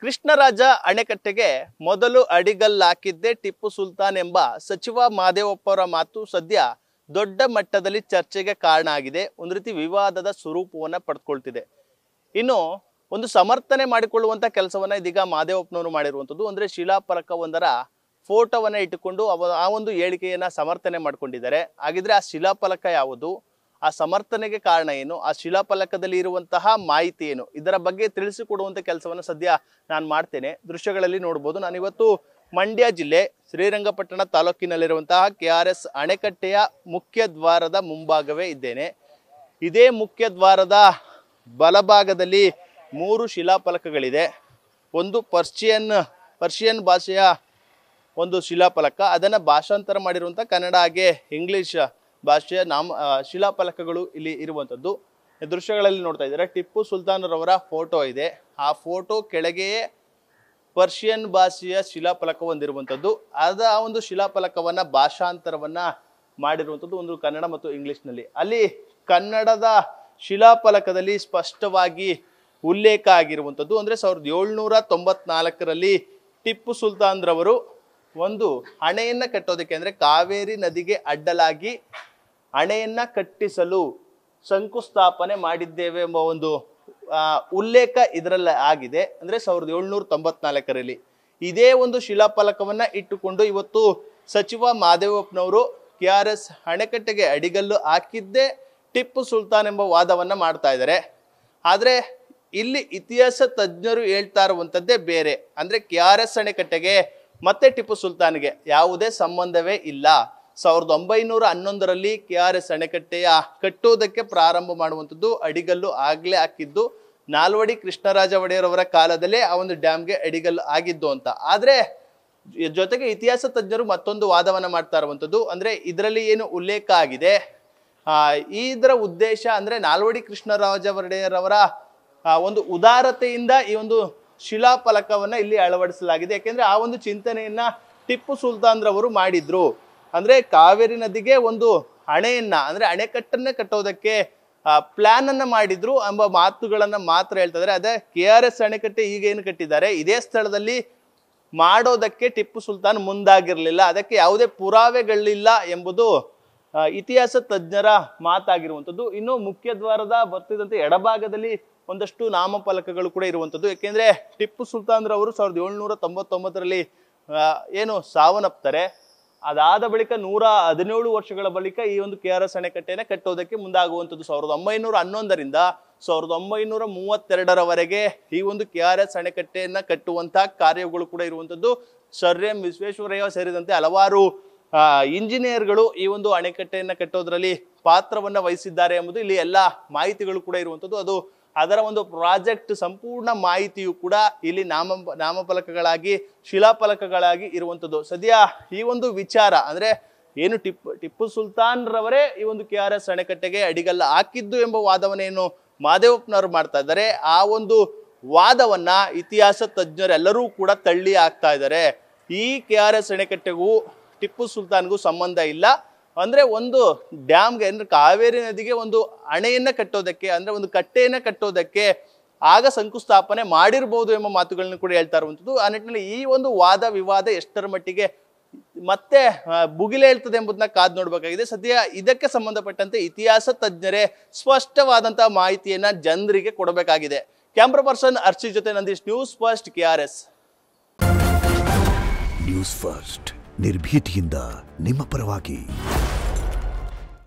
ಕೃಷ್ಣರಾಜ ಅಣೆಕಟ್ಟೆಗೆ ಮೊದಲು ಅಡಿಗಲ್ಲು ಹಾಕಿದ್ದೇ ಟಿಪ್ಪು ಸುಲ್ತಾನ್ ಎಂಬ ಸಚಿವ ಮಾದೇವಪ್ಪ ಅವರ ಮಾತು ಸದ್ಯ ದೊಡ್ಡ ಮಟ್ಟದಲ್ಲಿ ಚರ್ಚೆಗೆ ಕಾರಣ ಆಗಿದೆ. ಒಂದು ರೀತಿ ವಿವಾದದ ಸ್ವರೂಪವನ್ನ ಪಡೆದುಕೊಳ್ತಿದೆ. ಇನ್ನು ಒಂದು ಸಮರ್ಥನೆ ಮಾಡಿಕೊಳ್ಳುವಂತ ಕೆಲಸವನ್ನ ಇದೀಗ ಮಾದೇವಪ್ಪನವರು ಮಾಡಿರುವಂತದ್ದು. ಅಂದ್ರೆ ಶಿಲಾಫಲಕವೊಂದರ ಫೋಟೋವನ್ನ ಇಟ್ಟುಕೊಂಡು ಆ ಒಂದು ಹೇಳಿಕೆಯನ್ನ ಸಮರ್ಥನೆ ಮಾಡ್ಕೊಂಡಿದ್ದಾರೆ. ಹಾಗಿದ್ರೆ ಆ ಶಿಲಾಫಲಕ ಯಾವುದು, ಆ ಸಮರ್ಥನೆಗೆ ಕಾರಣ ಏನು, ಆ ಶಿಲಾಫಲಕದಲ್ಲಿ ಇರುವಂತಹ ಮಾಹಿತಿ ಏನು, ಇದರ ಬಗ್ಗೆ ತಿಳಿಸಿಕೊಡುವಂತ ಕೆಲಸವನ್ನ ಸದ್ಯ ನಾನು ಮಾಡ್ತೇನೆ. ದೃಶ್ಯಗಳಲ್ಲಿ ನೋಡಬಹುದು. ನಾನು ಇವತ್ತು ಮಂಡ್ಯ ಜಿಲ್ಲೆ ಶ್ರೀರಂಗಪಟ್ಟಣ ತಾಲೂಕಿನಲ್ಲಿರುವಂತಹ KRS ಅಣೆಕಟ್ಟೆಯ ಮುಖ್ಯ ದ್ವಾರದ ಮುಂಭಾಗವೇ ಇದ್ದೇನೆ. ಇದೇ ಮುಖ್ಯ ದ್ವಾರದ ಬಲಭಾಗದಲ್ಲಿ 3 ಶಿಲಾಫಲಕಗಳಿದೆ. ಒಂದು ಪರ್ಷಿಯನ್ ಭಾಷೆಯ ಒಂದು ಶಿಲಾಫಲಕ, ಅದನ್ನ ಭಾಷಾಂತರ ಮಾಡಿರುವಂತ ಕನ್ನಡ ಹಾಗೆ ಇಂಗ್ಲಿಷ್ ಭಾಷೆಯ ಶಿಲಾಫಲಕಗಳು ಇಲ್ಲಿ ಇರುವಂತದ್ದು. ದೃಶ್ಯಗಳಲ್ಲಿ ನೋಡ್ತಾ ಇದ್ದಾರೆ. ಟಿಪ್ಪು ಸುಲ್ತಾನ್ ರವರ ಫೋಟೋ ಇದೆ. ಆ ಫೋಟೋ ಕೆಳಗೆಯೇ ಪರ್ಷಿಯನ್ ಭಾಷೆಯ ಶಿಲಾಫಲಕ ಹೊಂದಿರುವಂತದ್ದು. ಆ ಒಂದು ಶಿಲಾಫಲಕವನ್ನ ಭಾಷಾಂತರವನ್ನ ಮಾಡಿರುವಂತದ್ದು ಒಂದು ಕನ್ನಡ ಮತ್ತು ಇಂಗ್ಲಿಷ್ ನಲ್ಲಿ. ಅಲ್ಲಿ ಕನ್ನಡದ ಶಿಲಾಫಲಕದಲ್ಲಿ ಸ್ಪಷ್ಟವಾಗಿ ಉಲ್ಲೇಖ ಆಗಿರುವಂತದ್ದು ಅಂದ್ರೆ 1794ರಲ್ಲಿ ಟಿಪ್ಪು ಸುಲ್ತಾನ್ ರವರು ಒಂದು ಅಣೆಯನ್ನ ಕಟ್ಟೋದಕ್ಕೆ ಅಂದ್ರೆ ಕಾವೇರಿ ನದಿಗೆ ಅಡ್ಡಲಾಗಿ ಅಣೆಯನ್ನ ಕಟ್ಟಿಸಲು ಶಂಕುಸ್ಥಾಪನೆ ಮಾಡಿದ್ದೇವೆ ಎಂಬ ಒಂದು ಉಲ್ಲೇಖ ಇದರಲ್ಲಿ ಆಗಿದೆ. ಅಂದ್ರೆ 1794ರಲ್ಲಿ ಇದೇ ಒಂದು ಶಿಲಾಫಲಕವನ್ನ ಇಟ್ಟುಕೊಂಡು ಇವತ್ತು ಸಚಿವ ಮಾದೇವಪ್ಪನವರು KRS ಅಣೆಕಟ್ಟೆಗೆ ಅಡಿಗಲ್ಲು ಹಾಕಿದ್ದೇ ಟಿಪ್ಪು ಸುಲ್ತಾನ್ ಎಂಬ ವಾದವನ್ನ ಮಾಡ್ತಾ ಇದ್ದಾರೆ. ಆದ್ರೆ ಇಲ್ಲಿ ಇತಿಹಾಸ ತಜ್ಞರು ಹೇಳ್ತಾ ಇರುವಂತದ್ದೇ ಬೇರೆ. ಅಂದ್ರೆ KRS ಅಣೆಕಟ್ಟೆಗೆ ಮತ್ತೆ ಟಿಪ್ಪು ಸುಲ್ತಾನ್ಗೆ ಯಾವುದೇ ಸಂಬಂಧವೇ ಇಲ್ಲ. 1911ರಲ್ಲಿ KRS ಅಣೆಕಟ್ಟೆಯ ಕಟ್ಟುವುದಕ್ಕೆ ಪ್ರಾರಂಭ ಮಾಡುವಂಥದ್ದು ಅಡಿಗಲ್ಲು ಆಗ್ಲೇ ಹಾಕಿದ್ದು ನಾಲ್ವಡಿ ಕೃಷ್ಣರಾಜ ಒಡೆಯರ್ ಅವರ ಕಾಲದಲ್ಲೇ ಆ ಒಂದು ಡ್ಯಾಮ್ಗೆ ಅಡಿಗಲ್ಲು ಆಗಿದ್ದು ಅಂತ. ಆದ್ರೆ ಜೊತೆಗೆ ಇತಿಹಾಸ ತಜ್ಞರು ಮತ್ತೊಂದು ವಾದವನ್ನ ಮಾಡ್ತಾ ಇರುವಂಥದ್ದು ಅಂದ್ರೆ ಇದರಲ್ಲಿ ಏನು ಉಲ್ಲೇಖ ಆಗಿದೆ, ಇದರ ಉದ್ದೇಶ ಅಂದ್ರೆ ನಾಲ್ವಡಿ ಕೃಷ್ಣರಾಜ ಒಡೆಯರ್ ಅವರ ಒಂದು ಉದಾರತೆಯಿಂದ ಈ ಒಂದು ಶಿಲಾಫಲಕವನ್ನ ಇಲ್ಲಿ ಅಳವಡಿಸಲಾಗಿದೆ. ಯಾಕೆಂದ್ರೆ ಆ ಒಂದು ಚಿಂತನೆಯನ್ನ ಟಿಪ್ಪು ಸುಲ್ತಾನ್ ರವರು ಮಾಡಿದ್ರು. ಅಂದ್ರೆ ಕಾವೇರಿ ನದಿಗೆ ಒಂದು ಅಣೆಯನ್ನ ಅಂದ್ರೆ ಅಣೆಕಟ್ಟನ್ನ ಕಟ್ಟೋದಕ್ಕೆ ಪ್ಲಾನ್ ಅನ್ನ ಮಾಡಿದ್ರು ಎಂಬ ಮಾತುಗಳನ್ನ ಮಾತ್ರ ಹೇಳ್ತಾ ಇದ್ದಾರೆ. ಅದೇ KRS ಅಣೆಕಟ್ಟೆ ಈಗ ಏನು ಕಟ್ಟಿದ್ದಾರೆ ಇದೇ ಸ್ಥಳದಲ್ಲಿ ಮಾಡೋದಕ್ಕೆ ಟಿಪ್ಪು ಸುಲ್ತಾನ್ ಮುಂದಾಗಿರ್ಲಿಲ್ಲ, ಅದಕ್ಕೆ ಯಾವುದೇ ಪುರಾವೆಗಳಿಲ್ಲ ಎಂಬುದು ಇತಿಹಾಸ ತಜ್ಞರ ಮಾತಾಗಿರುವಂಥದ್ದು. ಇನ್ನು ಮುಖ್ಯ ದ್ವಾರದ ಬರ್ತಿದಂತೆ ಎಡಭಾಗದಲ್ಲಿ ಒಂದಷ್ಟು ನಾಮಫಲಕಗಳು ಕೂಡ ಇರುವಂಥದ್ದು. ಯಾಕೆಂದ್ರೆ ಟಿಪ್ಪು ಸುಲ್ತಾನ್ ರವರು 1799ರಲ್ಲಿ ಏನು ಸಾವನ್ನಪ್ತಾರೆ. ಅದಾದ ಬಳಿಕ 117 ವರ್ಷಗಳ ಬಳಿಕ ಈ ಒಂದು KRS ಅಣೆಕಟ್ಟೆನ ಕಟ್ಟೋದಕ್ಕೆ ಮುಂದಾಗುವಂಥದ್ದು. 1911ರಿಂದ 1932ರವರೆಗೆ ಈ ಒಂದು KRS ಅಣೆಕಟ್ಟೆಯನ್ನ ಕಟ್ಟುವಂತಹ ಕಾರ್ಯಗಳು ಕೂಡ ಇರುವಂಥದ್ದು. ಸರ್ ಎಂ ವಿಶ್ವೇಶ್ವರಯ್ಯ ಸೇರಿದಂತೆ ಹಲವಾರು ಇಂಜಿನಿಯರ್ಗಳು ಈ ಒಂದು ಅಣೆಕಟ್ಟೆಯನ್ನ ಕಟ್ಟೋದ್ರಲ್ಲಿ ಪಾತ್ರವನ್ನ ವಹಿಸಿದ್ದಾರೆ ಎಂಬುದು ಇಲ್ಲಿ ಎಲ್ಲ ಮಾಹಿತಿಗಳು ಕೂಡ ಇರುವಂಥದ್ದು. ಅದರ ಒಂದು ಪ್ರಾಜೆಕ್ಟ್ ಸಂಪೂರ್ಣ ಮಾಹಿತಿಯು ಕೂಡ ಇಲ್ಲಿ ನಾಮಫಲಕಗಳಾಗಿ ಶಿಲಾಫಲಕಗಳಾಗಿ ಇರುವಂಥದ್ದು. ಸದ್ಯ ಈ ಒಂದು ವಿಚಾರ ಅಂದ್ರೆ ಏನು ಟಿಪ್ಪು ಸುಲ್ತಾನ್ ರವರೇ ಈ ಒಂದು KRS ಅಣೆಕಟ್ಟೆಗೆ ಅಡಿಗಲ್ಲು ಹಾಕಿದ್ದು ಎಂಬ ವಾದವನ್ನೇನು ಮಾದೇವಪ್ಪನವರು ಮಾಡ್ತಾ ಇದ್ದಾರೆ, ಆ ಒಂದು ವಾದವನ್ನ ಇತಿಹಾಸ ತಜ್ಞರೆಲ್ಲರೂ ಕೂಡ ತಳ್ಳಿ ಹಾಕ್ತಾ ಇದ್ದಾರೆ. ಈ KRS ಅಣೆಕಟ್ಟೆಗೂ ಟಿಪ್ಪು ಸುಲ್ತಾನ್ಗೂ ಸಂಬಂಧ ಇಲ್ಲ. ಅಂದ್ರೆ ಒಂದು ಡ್ಯಾಮ್ಗೆ ಅಂದ್ರೆ ಕಾವೇರಿ ನದಿಗೆ ಒಂದು ಅಣೆಯನ್ನ ಕಟ್ಟೋದಕ್ಕೆ ಅಂದ್ರೆ ಒಂದು ಕಟ್ಟೆಯನ್ನ ಕಟ್ಟೋದಕ್ಕೆ ಆಗ ಶಂಕುಸ್ಥಾಪನೆ ಮಾಡಿರ್ಬೋದು ಎಂಬ ಮಾತುಗಳನ್ನ ಕೂಡ ಹೇಳ್ತಾ ಇರುವಂಥದ್ದು. ಆ ನಿಟ್ಟಿನಲ್ಲಿ ಈ ಒಂದು ವಾದ ವಿವಾದ ಎಷ್ಟರ ಮಟ್ಟಿಗೆ ಮತ್ತೆ ಭುಗಿಲೇಳ್ತದೆ ಎಂಬುದನ್ನ ಕಾದು ನೋಡ್ಬೇಕಾಗಿದೆ. ಸದ್ಯ ಇದಕ್ಕೆ ಸಂಬಂಧಪಟ್ಟಂತೆ ಇತಿಹಾಸ ತಜ್ಞರೇ ಸ್ಪಷ್ಟವಾದಂತಹ ಮಾಹಿತಿಯನ್ನ ಜನರಿಗೆ ಕೊಡಬೇಕಾಗಿದೆ. ಕ್ಯಾಮ್ರಾ ಪರ್ಸನ್ ಅರ್ಚಿ ಜೊತೆ Nandish, news first KRS. News first ನಿರ್ಭೀತಿಯಿಂದ ನಿಮ್ಮ ಪರವಾಗಿ.